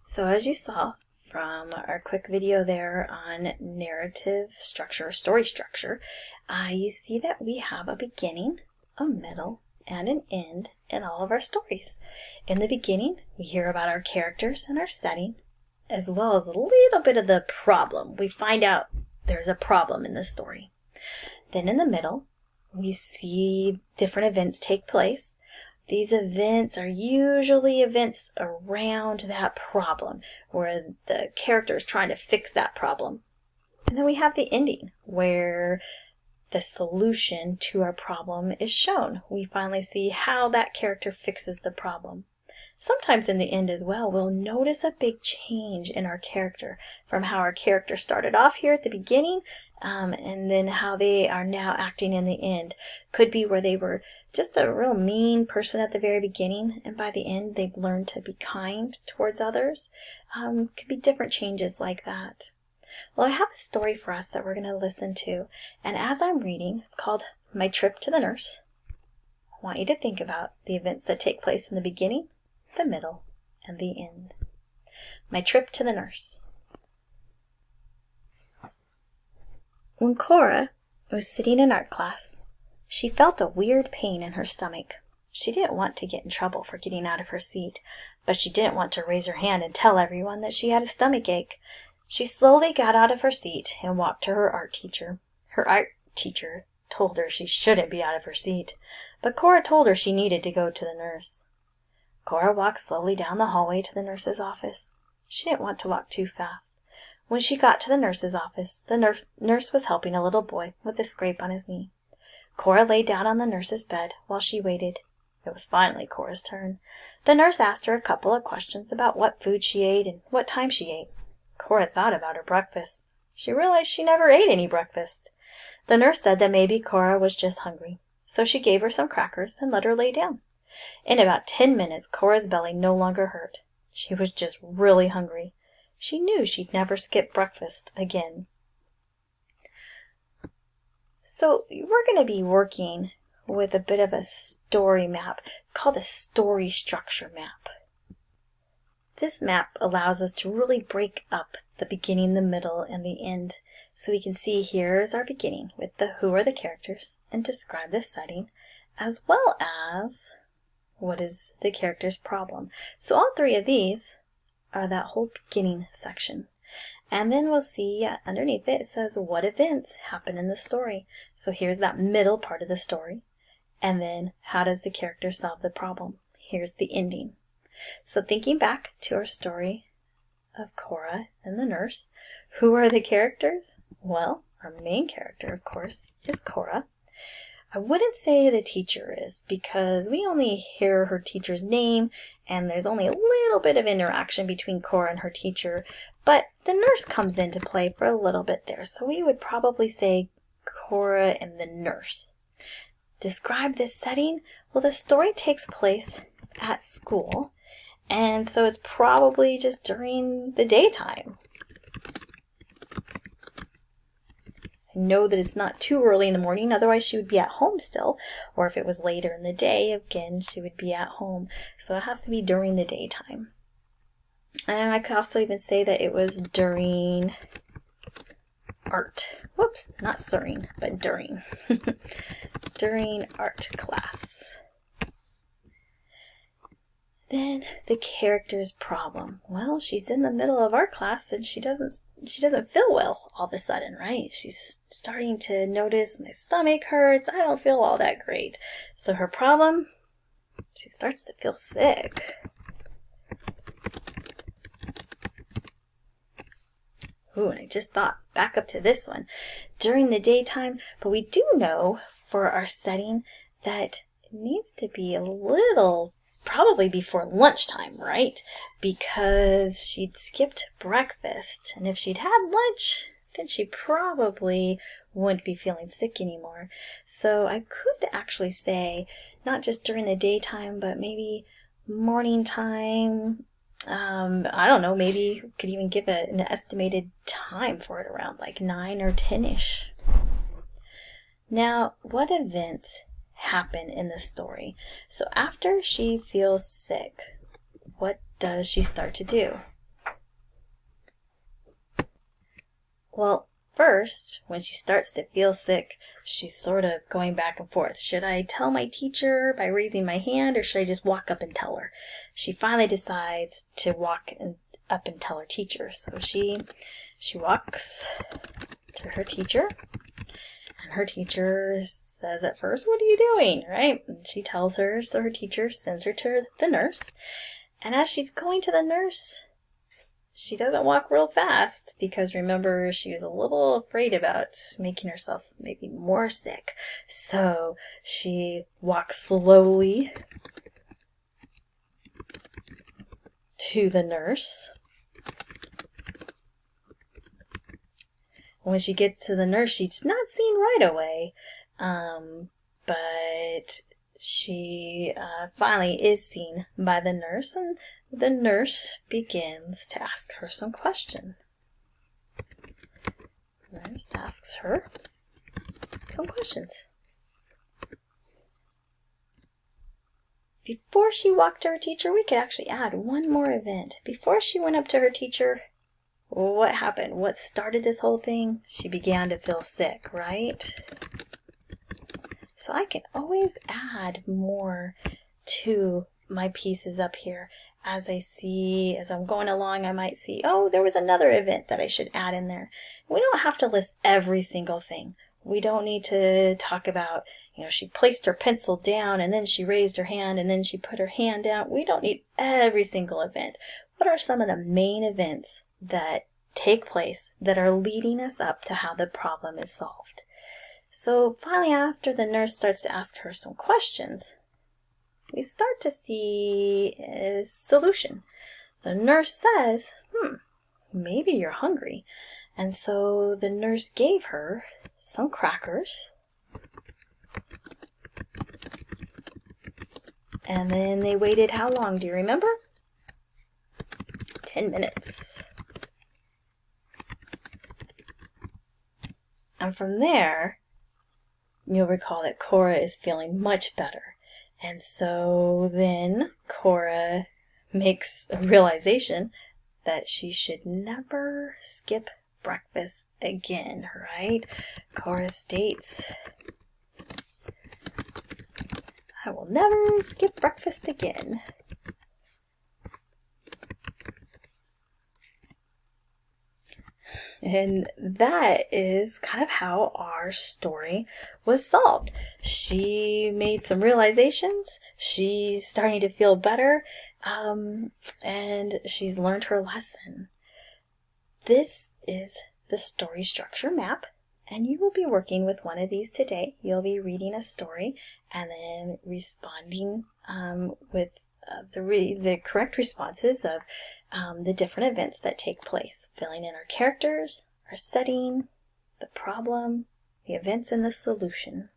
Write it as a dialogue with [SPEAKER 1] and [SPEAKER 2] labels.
[SPEAKER 1] So as you saw from our quick video there on narrative structure, story structure, you see that we have a beginning, a middle, and an end in all of our stories. In the beginning, we hear about our characters and our setting, as well as a little bit of the problem. We find out there's a problem in the story. Then in the middle, we see different events take place. These events are usually events around that problem, where the character is trying to fix that problem. And then we have the ending, where the solution to our problem is shown. We finally see how that character fixes the problem. Sometimes in the end as well, we'll notice a big change in our character, from how our character started off here at the beginning, and then how they are now acting in the end. Could be where they were just a real mean person at the very beginning, and by the end they've learned to be kind towards others. Could be different changes like that. Well, I have a story for us that we're going to listen to, and as I'm reading, it's called My Trip to the Nurse. I want you to think about the events that take place in the beginning, the middle, and the end. My Trip to the Nurse. When Cora was sitting in art class, she felt a weird pain in her stomach. She didn't want to get in trouble for getting out of her seat, but she didn't want to raise her hand and tell everyone that she had a stomach ache. She slowly got out of her seat and walked to her art teacher. Her art teacher told her she shouldn't be out of her seat, but Cora told her she needed to go to the nurse. Cora walked slowly down the hallway to the nurse's office. She didn't want to walk too fast. When she got to the nurse's office, the nurse was helping a little boy with a scrape on his knee. Cora lay down on the nurse's bed while she waited. It was finally Cora's turn. The nurse asked her a couple of questions about what food she ate and what time she ate. Cora thought about her breakfast. She realized she never ate any breakfast. The nurse said that maybe Cora was just hungry, so she gave her some crackers and let her lay down. In about 10 minutes, Cora's belly no longer hurt. She was just really hungry. She knew she'd never skip breakfast again. So we're going to be working with a bit of a story map. It's called a story structure map. This map allows us to really break up the beginning, the middle, and the end. So we can see here's our beginning with the who are the characters and describe the setting, as well as what is the character's problem. So all three of these are that whole beginning section. And then we'll see underneath it says what events happen in the story. So here's that middle part of the story. And then how does the character solve the problem? Here's the ending. So thinking back to our story of Cora and the nurse, who are the characters? Well, our main character, of course, is Cora. I wouldn't say the teacher is, because we only hear her teacher's name and there's only a little bit of interaction between Cora and her teacher, but the nurse comes into play for a little bit there, so we would probably say Cora and the nurse. Describe this setting? Well, the story takes place at school, and so it's probably just during the daytime. I know that it's not too early in the morning, otherwise she would be at home still. Or if it was later in the day, again, she would be at home. So it has to be during the daytime. And I could also even say that it was during art. Whoops, not during, but during. During art class. Then the character's problem. Well, she's in the middle of art class and she doesn't feel well all of a sudden, right? She's starting to notice my stomach hurts. I don't feel all that great. So her problem, she starts to feel sick. Ooh, and I just thought back up to this one. During the daytime, but we do know for our setting that it needs to be a little probably before lunchtime, right? Because she'd skipped breakfast, and if she'd had lunch, then she probably wouldn't be feeling sick anymore. So I could actually say not just during the daytime, but maybe morning time. I don't know, maybe could even give an estimated time for it, around like 9 or 10-ish. Now, what events happen in the story? So after she feels sick, what does she start to do? Well, first, when she starts to feel sick, she's sort of going back and forth. Should I tell my teacher by raising my hand, or should I just walk up and tell her? She finally decides to walk up and tell her teacher. So she walks to her teacher, and her teacher says at first, "What are you doing?" Right? And she tells her, so her teacher sends her to the nurse. And as she's going to the nurse, she doesn't walk real fast because, remember, she was a little afraid about making herself maybe more sick. So she walks slowly to the nurse. When she gets to the nurse, she's not seen right away, but she finally is seen by the nurse, and the nurse begins to ask her some questions. The nurse asks her some questions. Before she walked to her teacher, we could actually add one more event. Before she went up to her teacher, what happened? What started this whole thing? She began to feel sick, right? So I can always add more to my pieces up here. As I'm going along, I might see, oh, there was another event that I should add in there. We don't have to list every single thing. We don't need to talk about, she placed her pencil down and then she raised her hand and then she put her hand down. We don't need every single event. What are some of the main events that take place that are leading us up to how the problem is solved? So finally, after the nurse starts to ask her some questions, we start to see a solution. The nurse says, maybe you're hungry. And so the nurse gave her some crackers. And then they waited how long? Do you remember? 10 minutes. And from there, you'll recall that Cora is feeling much better. And so then Cora makes a realization that she should never skip breakfast again, right? Cora states, "I will never skip breakfast again." And that is kind of how our story was solved. She made some realizations. She's starting to feel better. And she's learned her lesson. This is the story structure map. And you will be working with one of these today. You'll be reading a story and then responding with the correct responses of the different events that take place, filling in our characters, our setting, the problem, the events, and the solution.